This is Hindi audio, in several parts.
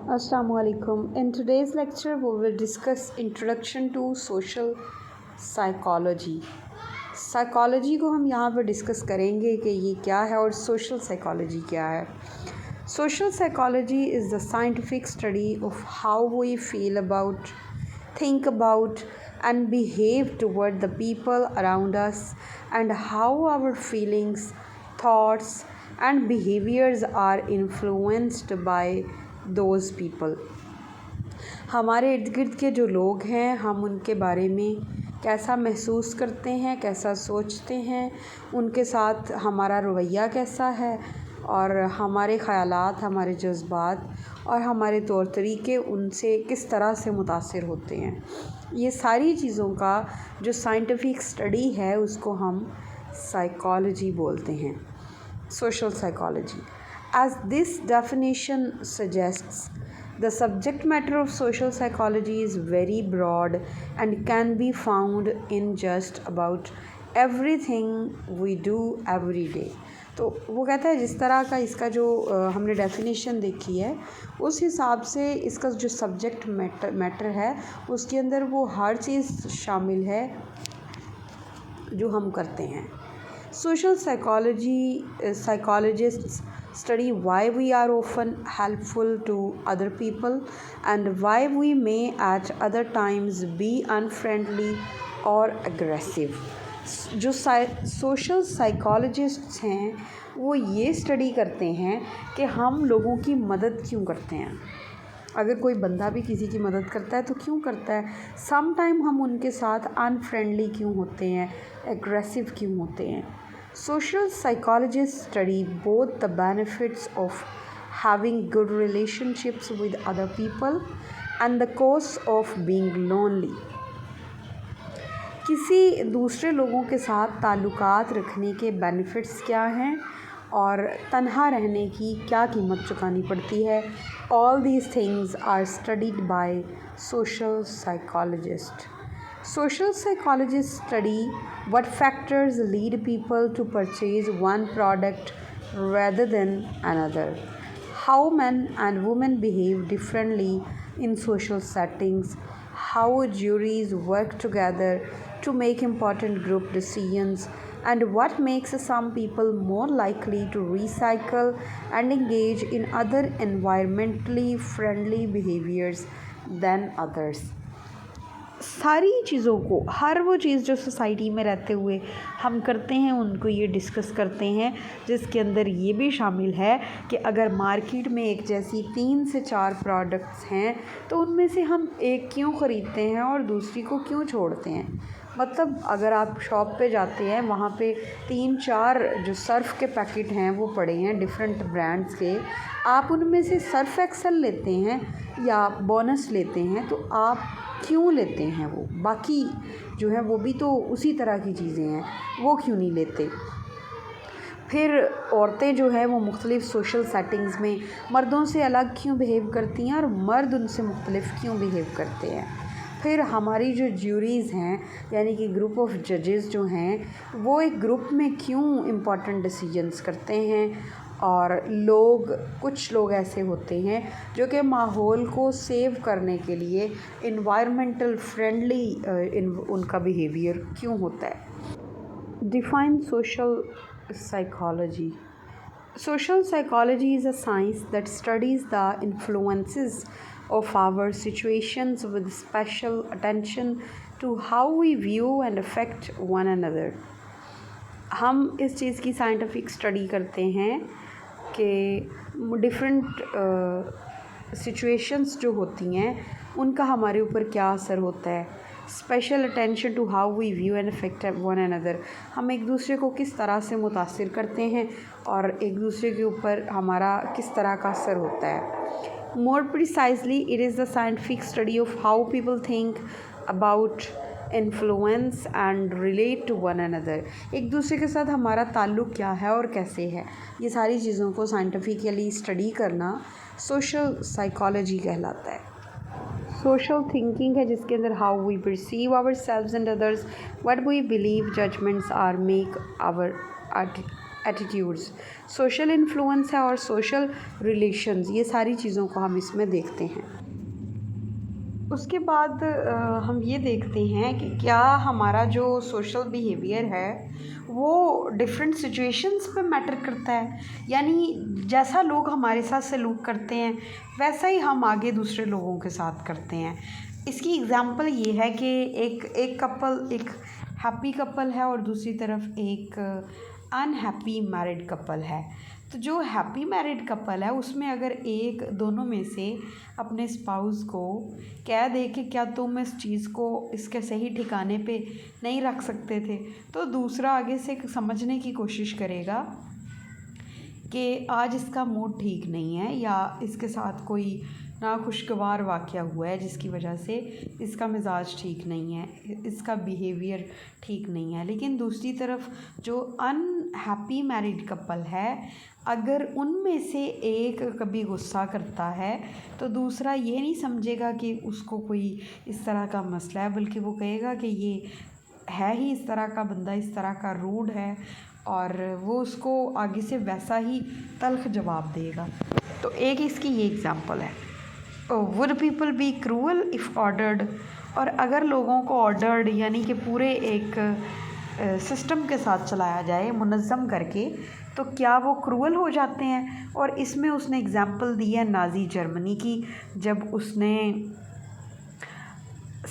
Assalamu alaikum. In today's lecture, we will discuss introduction to social psychology. Psychology को हम यहाँ पर डिस्कस करेंगे कि ये क्या है और सोशल साइकोलॉजी क्या है. Social psychology is the scientific study of how we feel about, think about and behave toward the people around us, and how our feelings, thoughts and behaviors are influenced by those people. हमारे इर्द गिर्द के जो लोग हैं हम उनके बारे में कैसा महसूस करते हैं, कैसा सोचते हैं, उनके साथ हमारा रवैया कैसा है और हमारे ख़यालात, हमारे जज्बात और हमारे तौर तरीके उनसे किस तरह से मुतासिर होते हैं. ये सारी चीज़ों का जो साइंटिफिक स्टडी है उसको हम साइकोलॉजी बोलते हैं, social psychology. As this definition suggests, the subject matter of social psychology is very broad and can be found in just about everything we do every day. तो वो कहता है जिस तरह का इसका जो हमने डेफिनेशन देखी है उस हिसाब से इसका जो सब्जेक्ट मैटर है उसके अंदर वो हर चीज़ शामिल है जो हम करते हैं. Social psychologists study why we are often helpful to other people and why we may at other times be unfriendly or aggressive. जो सोशल साइकोलॉजिस्ट्स हैं वो ये स्टडी करते हैं कि हम लोगों की मदद क्यों करते हैं. अगर कोई बंदा भी किसी की मदद करता है तो क्यों करता है. सम टाइम हम उनके साथ अनफ्रेंडली क्यों होते हैं, एग्रेसिव क्यों होते हैं. Social psychologists study both the benefits of having good relationships with other people and the costs of being lonely. किसी दूसरे लोगों के साथ ताल्लुकात रखने के बेनिफिट्स क्या हैं और तन्हा रहने की क्या कीमत चुकानी पड़ती है. All these things are studied by social psychologists. Social psychologists study what factors lead people to purchase one product rather than another, how men and women behave differently in social settings, how juries work together to make important group decisions, and what makes some people more likely to recycle and engage in other environmentally friendly behaviors than others. सारी चीज़ों को, हर वो चीज़ जो सोसाइटी में रहते हुए हम करते हैं उनको ये डिस्कस करते हैं, जिसके अंदर ये भी शामिल है कि अगर मार्केट में एक जैसी 3 से 4 प्रोडक्ट्स हैं तो उनमें से हम एक क्यों ख़रीदते हैं और दूसरी को क्यों छोड़ते हैं. मतलब अगर आप शॉप पे जाते हैं वहाँ पे 3-4 जो सर्फ़ के पैकेट हैं वो पड़े हैं डिफरेंट ब्रांड्स के, आप उनमें से सर्फ़ एक्सेल लेते हैं या बोनस लेते हैं तो आप क्यों लेते हैं. वो बाकी जो है वो भी तो उसी तरह की चीज़ें हैं, वो क्यों नहीं लेते. फिर औरतें जो है वो मुख्तलिफ़ सोशल सेटिंग्स में मर्दों से अलग क्यों बिहेव करती हैं और मर्द उनसे मुख्तलिफ़ क्यों बिहेव करते हैं. फिर हमारी जो ज्यूरीज़ हैं यानी कि ग्रुप ऑफ जजेस जो हैं वो एक ग्रुप में क्यों इम्पॉर्टेंट डिसीजंस करते हैं. और कुछ लोग ऐसे होते हैं जो कि माहौल को सेव करने के लिए इन्वायरमेंटल फ्रेंडली उनका बिहेवियर क्यों होता है. Define social psychology. Social psychology is a science that studies the influences of our situations with special attention to how we view and affect one another. हम इस चीज़ की साइंटिफिक स्टडी करते हैं कि डिफरेंट सिचुएशंस जो होती हैं उनका हमारे ऊपर क्या असर होता है. Special attention to how we view and affect one another. हम एक दूसरे को किस तरह से मुतासिर करते हैं और एक दूसरे के ऊपर हमारा किस तरह का असर होता है. More precisely it is the scientific study of how people think about influence and relate to one another. एक दूसरे के साथ हमारा ताल्लुक़ क्या है और कैसे है. ये सारी चीज़ों को साइंटिफिकली स्टडी करना सोशल साइकोलॉजी कहलाता है. सोशल थिंकिंग है जिसके अंदर how we perceive ourselves and others, what we believe, judgements are make our attitudes, social influence है और सोशल रिलेशंस, ये सारी चीज़ों को हम इसमें देखते हैं। उसके बाद हम ये देखते हैं कि क्या हमारा जो सोशल बिहेवियर है वो डिफरेंट सिचुएशंस पे मैटर करता है, यानी जैसा लोग हमारे साथ सलूक करते हैं वैसा ही हम आगे दूसरे लोगों के साथ करते हैं। इसकी एग्ज़ाम्पल ये है कि एक कपल, एक हैप्पी कपल है और दूसरी तरफ एक अनहैप्पी मैरिड कपल है। तो जो हैप्पी मैरिड कपल है उसमें अगर एक दोनों में से अपने स्पाउस को कह दे कि क्या तुम इस चीज़ को इसके सही ठिकाने पे नहीं रख सकते थे, तो दूसरा आगे से समझने की कोशिश करेगा कि आज इसका मूड ठीक नहीं है या इसके साथ कोई नाखुशगवार वाक़या हुआ है जिसकी वजह से इसका मिजाज ठीक नहीं है, इसका बिहेवियर ठीक नहीं है। लेकिन दूसरी तरफ जो अनहैप्पी मैरिड कपल है, अगर उनमें से एक कभी गुस्सा करता है तो दूसरा ये नहीं समझेगा कि उसको कोई इस तरह का मसला है, बल्कि वो कहेगा कि ये है ही इस तरह का बंदा, इस तरह का रूड है, और वो उसको आगे से वैसा ही तल्ख जवाब देगा। तो एक इसकी ये एग्ज़ाम्पल है। Would people be cruel if ordered, और अगर लोगों को ऑर्डर्ड यानी कि पूरे एक सिस्टम के साथ चलाया जाए मुनज़्ज़म करके, तो क्या वो क्रूअल हो जाते हैं। और इसमें उसने एग्ज़ाम्पल दी है नाज़ी जर्मनी की, जब उसने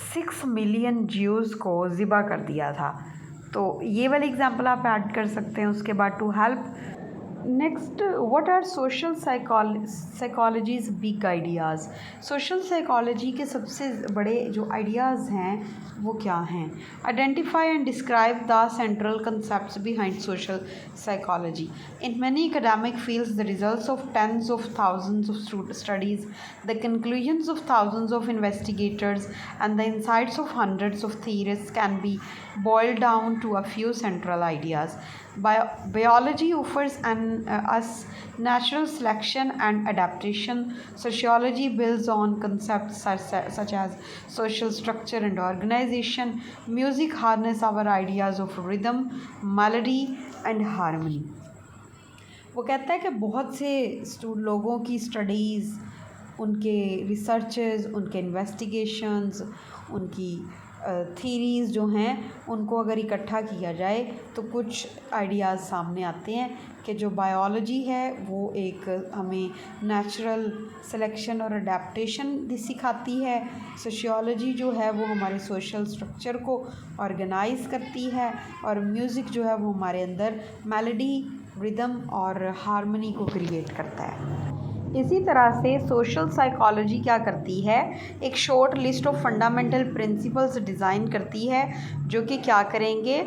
6 मिलियन ज्यूज़ को ज़िबा कर दिया था। तो ये वाली एग्ज़ाम्पल आप ऐड कर सकते हैं। उसके बाद to help next, what are social psychology's big ideas. Social psychology के सबसे बड़े जो आइडियाज़ हैं वो क्या हैं। Identify and describe the central concepts behind social psychology. In many academic fields the results of tens of thousands of studies, the conclusions of thousands of investigators and the insights of hundreds of theorists can be boiled down to a few central ideas. Biology offers us natural selection and adaptation. Sociology builds on concepts such as social structure and organization. Music harnesses our ideas of rhythm, melody and harmony. वो कहता है कि बहुत से लोगों की स्टडीज़, उनके रिसर्चेस, उनके इन्वेस्टिगेशंस, उनकी थीरीज़ जो हैं उनको अगर इकट्ठा किया जाए तो कुछ आइडियाज़ सामने आते हैं कि जो बायोलॉजी है वो एक हमें नेचुरल सिलेक्शन और अडेप्टेशन सिखाती है। सोशियोलॉजी जो है वो हमारे सोशल स्ट्रक्चर को ऑर्गेनाइज़ करती है, और म्यूज़िक जो है वो हमारे अंदर मेलोडी, रिदम और हार्मनी को क्रिएट करता है। इसी तरह से सोशल साइकोलॉजी क्या करती है, एक short list of fundamental principles design करती है जो कि क्या करेंगे,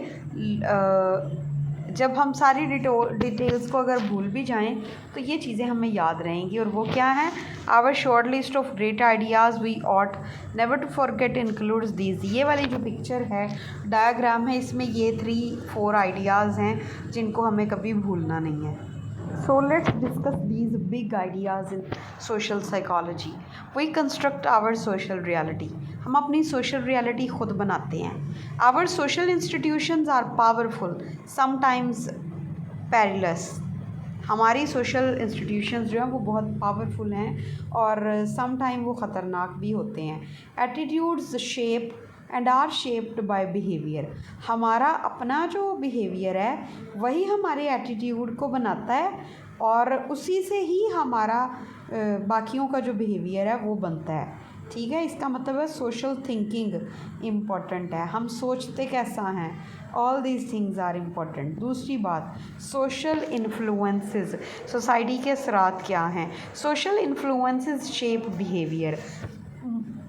जब हम सारी डिटेल्स को अगर भूल भी जाएं तो ये चीज़ें हमें याद रहेंगी। और वो क्या है, our short list of great ideas we ought never to forget includes these. ये वाली जो पिक्चर है, डायग्राम है, इसमें ये 3-4 आइडियाज़ हैं जिनको हमें कभी भूलना नहीं है। So let's discuss these big ideas in social psychology. We construct our social reality. हम अपनी social reality खुद बनाते हैं. Our social institutions are powerful, sometimes perilous. हमारी सोशल इंस्टीट्यूशंस जो हैं वो बहुत पावरफुल हैं और समटाइम वो ख़तरनाक भी होते हैं। Attitudes shape and are shaped by behaviour. हमारा अपना जो बिहेवियर है वही हमारे एटीट्यूड को बनाता है और उसी से ही हमारा बाकियों का जो बिहेवियर है वो बनता है। ठीक है, इसका मतलब है सोशल थिंकिंग इम्पॉर्टेंट है, हम सोचते कैसा हैं, all these things are important. दूसरी बात, सोशल इन्फ्लुएंसेस, सोसाइटी के असरात क्या हैं। Social influences shape behaviour.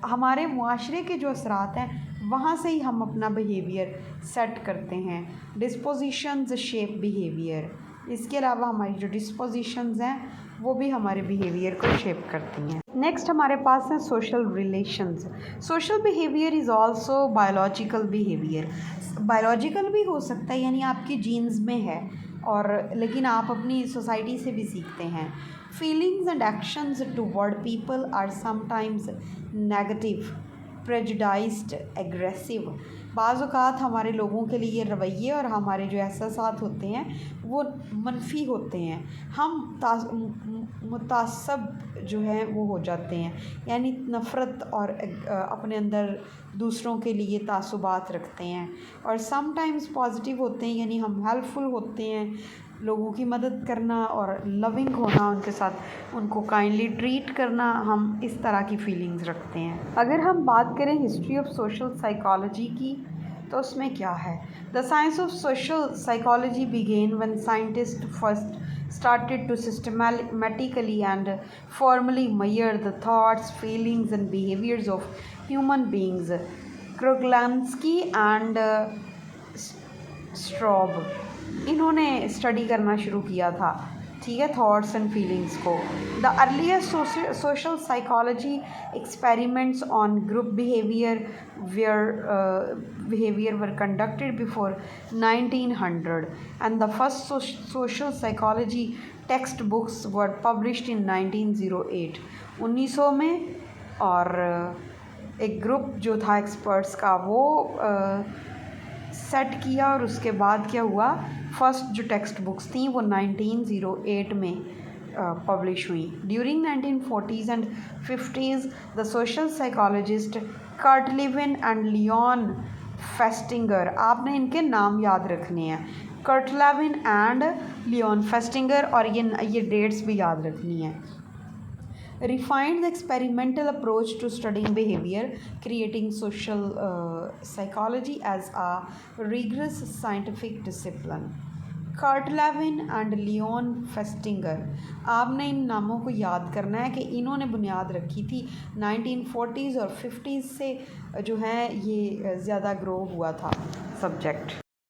हमारे मुआशरे के जो असरात हैं वहाँ से ही हम अपना बिहेवियर सेट करते हैं। डिस्पोजिशंस शेप बिहेवियर। इसके अलावा हमारी जो डिस्पोजिशंस हैं वो भी हमारे बिहेवियर को शेप करती हैं। नेक्स्ट हमारे पास है social relations. Social behaviour is also biological behaviour. Biological भी हो सकता है, यानी आपकी जीन्स में है, और लेकिन आप अपनी सोसाइटी से भी सीखते हैं। Feelings and actions toward people are sometimes negative. Prejudiced, aggressive. बाज़ औक़ात हमारे लोगों के लिए रवैये और हमारे जो एहसासात होते हैं वो मनफ़ी होते हैं। हम मुतासब जो हैं वो हो जाते हैं, यानी नफ़रत और अपने अंदर दूसरों के लिए तासुबात रखते हैं। और समटाइम्स पॉजिटिव होते हैं, यानी हम हेल्पफुल होते हैं, लोगों की मदद करना और लविंग होना, उनके साथ उनको काइंडली ट्रीट करना, हम इस तरह की फीलिंग्स रखते हैं। अगर हम बात करें हिस्ट्री ऑफ सोशल साइकोलॉजी की, तो उसमें क्या है? The science of social psychology began when scientist first started to systematically and formally measure the thoughts, feelings and behaviors of human beings. Kruglansky and strobe, इन्होंने स्टडी करना शुरू किया था, ठीक है, थॉट्स एंड फीलिंग्स को। The earliest social psychology experiments on group behavior were conducted before 1900 and the first social psychology textbooks were published in 1908, 1900 में। और एक ग्रुप जो था एक्सपर्ट्स का वो सेट किया और उसके बाद क्या हुआ, फर्स्ट जो टेक्स्ट बुक्स थी वो 1908 में पब्लिश हुई। During 1940s and 50s the social psychologist Kurt Lewin and Leon Festinger, आपने इनके नाम याद रखने हैं, Kurt Lewin and Leon Festinger, और ये डेट्स भी याद रखनी है। Refined the experimental approach to studying behavior, creating social psychology as a rigorous scientific discipline. Kurt Lewin and Leon Festinger, आपने इन नामों को याद करना है कि इन्होंने बुनियाद रखी थी 1940s और 50s से जो है ये ज़्यादा ग्रो हुआ था सब्जेक्ट।